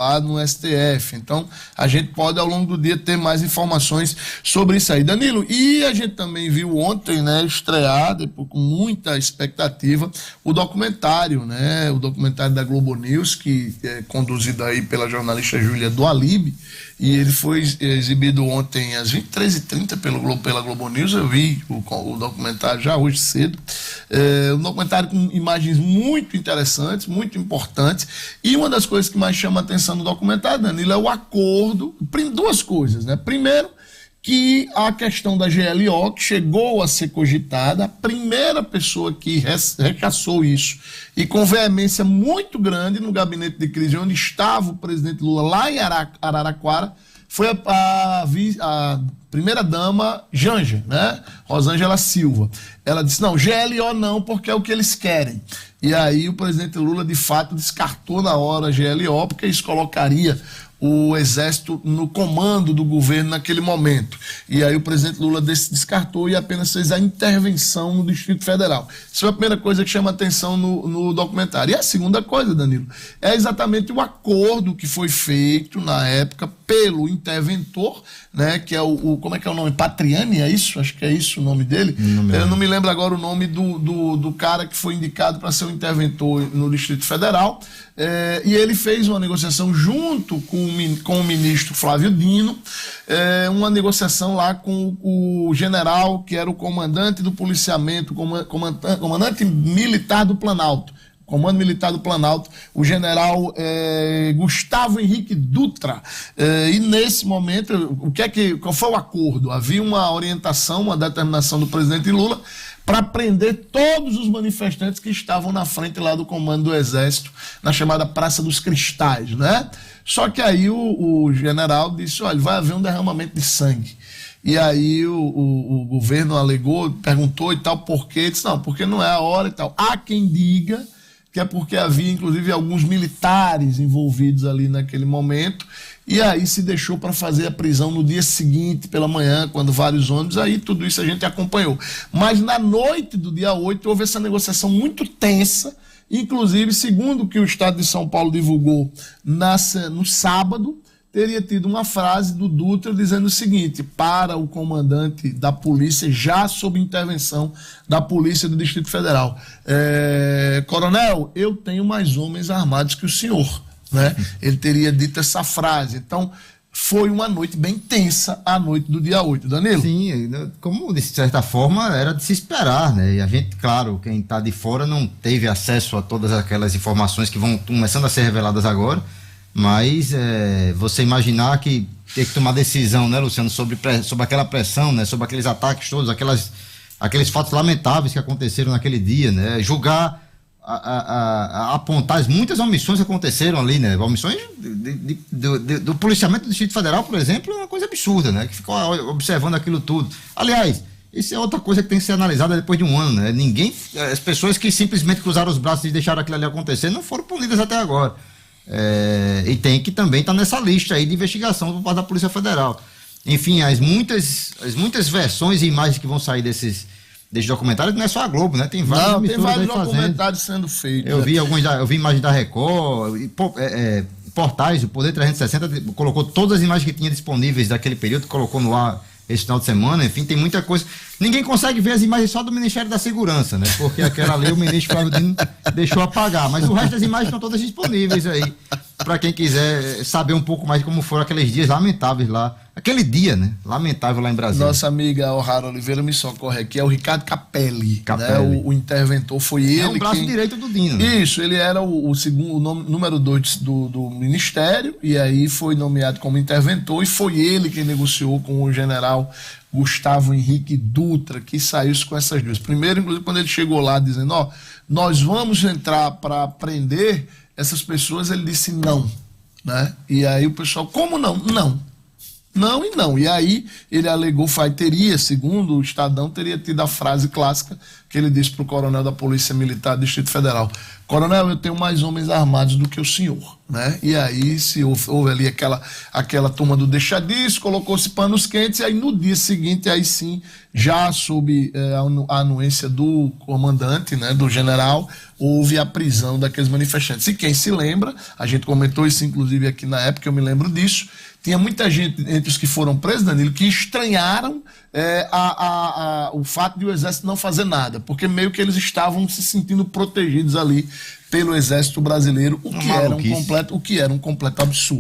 lá no STF. Então, a gente pode, ao longo do dia, ter mais informações sobre isso aí. Danilo, e a gente também viu ontem, né, estrear, depois, com muita expectativa, o documentário, né, o documentário da Globo News, que é conduzido aí pela jornalista Júlia do Alibe, e ele foi exibido ontem às 23h30 pela Globo News. Eu vi o documentário já hoje cedo. Um documentário com imagens muito interessantes, muito importantes, e uma das coisas que mais chama a atenção no documentário, Danilo, é o acordo. Duas coisas, né? Primeiro, que a questão da GLO, que chegou a ser cogitada, a primeira pessoa que rechaçou isso, e com veemência muito grande no gabinete de crise, onde estava o presidente Lula, lá em Araraquara, foi a primeira-dama Janja, né? Rosângela Silva. Ela disse, não, GLO não, porque é o que eles querem. E aí o presidente Lula, de fato, descartou na hora a GLO, porque isso colocaria o Exército no comando do governo naquele momento. E aí o presidente Lula descartou e apenas fez a intervenção no Distrito Federal. Isso é a primeira coisa que chama atenção no documentário. E a segunda coisa, Danilo, é exatamente o acordo que foi feito na época pelo interventor, né, que é como é que é o nome? Patriani, é isso? Acho que é isso o nome dele. Eu não me lembro agora o nome do cara que foi indicado para ser o interventor no Distrito Federal. E ele fez uma negociação junto com o ministro Flávio Dino, uma negociação lá com o general que era o comandante do policiamento, comandante militar do Planalto, Comando Militar do Planalto, o general Gustavo Henrique Dutra. E nesse momento, qual foi o acordo? Havia uma orientação, uma determinação do presidente Lula para prender todos os manifestantes que estavam na frente lá do comando do Exército, na chamada Praça dos Cristais, né? Só que aí o general disse, olha, vai haver um derramamento de sangue. E aí o governo alegou, perguntou e tal, por quê? Disse, não, porque não é a hora e tal. Há quem diga que é porque havia, inclusive, alguns militares envolvidos ali naquele momento, e aí se deixou para fazer a prisão no dia seguinte, pela manhã, quando vários ônibus, aí tudo isso a gente acompanhou. Mas na noite do dia 8 houve essa negociação muito tensa, inclusive, segundo o que o Estado de São Paulo divulgou no sábado, teria tido uma frase do Dutra dizendo o seguinte, para o comandante da polícia, já sob intervenção da polícia do Distrito Federal, coronel, eu tenho mais homens armados que o senhor, né? Ele teria dito essa frase. Então, foi uma noite bem tensa, a noite do dia 8, Danilo. Sim, como de certa forma era de se esperar, né? E a gente, claro, quem está de fora não teve acesso a todas aquelas informações que vão começando a ser reveladas agora, mas você imaginar que ter que tomar decisão, né, Luciano, sobre aquela pressão, né, sobre aqueles ataques todos, aqueles fatos lamentáveis que aconteceram naquele dia, né, julgar, apontar muitas omissões que aconteceram ali, né, omissões do policiamento do Distrito Federal, por exemplo, é uma coisa absurda, né, que ficou observando aquilo tudo. Aliás, isso é outra coisa que tem que ser analisada depois de um ano, né, as pessoas que simplesmente cruzaram os braços e deixaram aquilo ali acontecer não foram punidas até agora. E tem que também estar nessa lista aí de investigação por parte da Polícia Federal. Enfim, as muitas versões e imagens que vão sair desses documentários, não é só a Globo, né? Tem vários documentários sendo feitos. Eu vi imagens da Record, portais, o Poder 360 colocou todas as imagens que tinha disponíveis daquele período, colocou no ar esse final de semana. Enfim, tem muita coisa. Ninguém consegue ver as imagens só do Ministério da Segurança, né? Porque aquela ali o ministro Flávio Dino deixou apagar, mas o resto das imagens estão todas disponíveis aí, para quem quiser saber um pouco mais de como foram aqueles dias lamentáveis lá, aquele dia, né? Lamentável lá em Brasília. Nossa amiga O'Hara Oliveira me socorre aqui, é o Ricardo Capelli. Né? O interventor foi ele. É o braço direito do Dino. Né? Isso, ele era o número 2 do Ministério, e aí foi nomeado como interventor, e foi ele quem negociou com o general Gustavo Henrique Dutra, que saiu com essas duas. Primeiro, inclusive, quando ele chegou lá dizendo, nós vamos entrar para prender essas pessoas, ele disse não, né? E aí o pessoal, como não? Não e não. E aí ele alegou, segundo o Estadão, teria tido a frase clássica que ele disse para o coronel da Polícia Militar do Distrito Federal: coronel, eu tenho mais homens armados do que o senhor, né? E aí houve ali aquela turma do deixa disso, colocou-se panos quentes, e aí no dia seguinte, aí sim, já sob a anuência do comandante, né, do general, houve a prisão daqueles manifestantes. E quem se lembra, a gente comentou isso inclusive aqui na época, eu me lembro disso, tinha muita gente entre os que foram presos, Danilo, que estranharam o fato de o Exército não fazer nada, porque meio que eles estavam se sentindo protegidos ali pelo Exército Brasileiro, o que era um completo absurdo.